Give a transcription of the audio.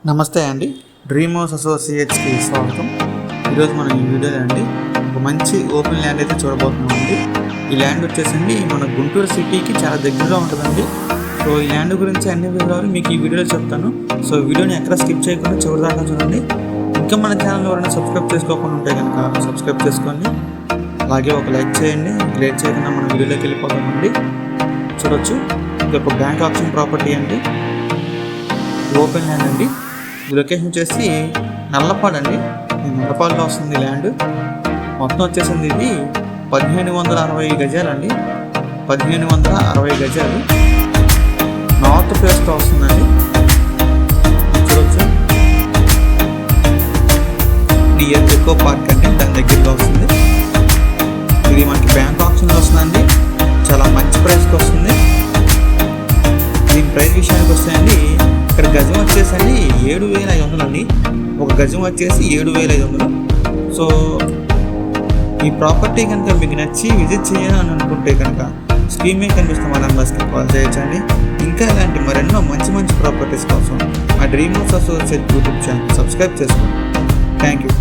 నమస్తే అండి, dream house అసోసియేట్స్కి స్వాగతం. ఈరోజు మనం ఈ వీడియోలో అండి ఒక మంచి ఓపెన్ ల్యాండ్ అయితే చూడబోతున్నామండి. ఈ ల్యాండ్ వచ్చేసండి మన గుంటూరు సిటీకి చాలా దగ్గరలో ఉంటుందండి. సో ఈ ల్యాండ్ గురించి అన్ని వివరాలు మీకు ఈ వీడియోలో చెప్తాను. సో వీడియోని ఎక్కడ స్కిప్ చేయకుండా చివరి దాకా చూడండి. ఇంకా మన ఛానల్ ఎవరైనా సబ్స్క్రైబ్ చేసుకోకుండా ఉంటే కనుక సబ్స్క్రైబ్ చేసుకోండి. అలాగే ఒక లైక్ చేయండి. లేట్ చేయకుండా మన వీడియోలోకి వెళ్ళిపోతామండి. చూడొచ్చు, ఇది ఒక బ్యాంక్ ఆప్షన్ ప్రాపర్టీ అండి, ఓపెన్ ల్యాండ్ అండి. ఈ లొకేషన్ వచ్చేసి నల్లపాడు అండి. నల్లపాడులో వస్తుంది ల్యాండ్. మొత్తం వచ్చేసింది ఇది 1560 గజాలండి. 1560 గజాలు నార్త్ ఫేస్తో వస్తుందండి. చూడవచ్చు, డిఎల్ ఎకో పార్క్ అండి, దాని దగ్గరలో వస్తుంది. ఇది మనకి బ్యాంక్ ఆప్షన్లో వస్తుందండి. చాలా మంచి ప్రైస్కి వస్తుంది. దీని ప్రైస్ విషయానికి వస్తాయండి, ఇక్కడ గజం వచ్చేసండి 7500 అండి. ఒక గజం వచ్చేసి 7500. సో ఈ ప్రాపర్టీ కనుక మీకు నచ్చి విజిట్ చేయాలని అనుకుంటే కనుక స్క్రీన్ మీద కనిపిస్తున్న మా నెంబర్స్కి కాల్ చేయొచ్చండి. ఇంకా ఇలాంటి మరెన్నో మంచి మంచి ప్రాపర్టీస్ కోసం మా dream house associate YouTube channel subscribe చేసుకోండి. Thank you.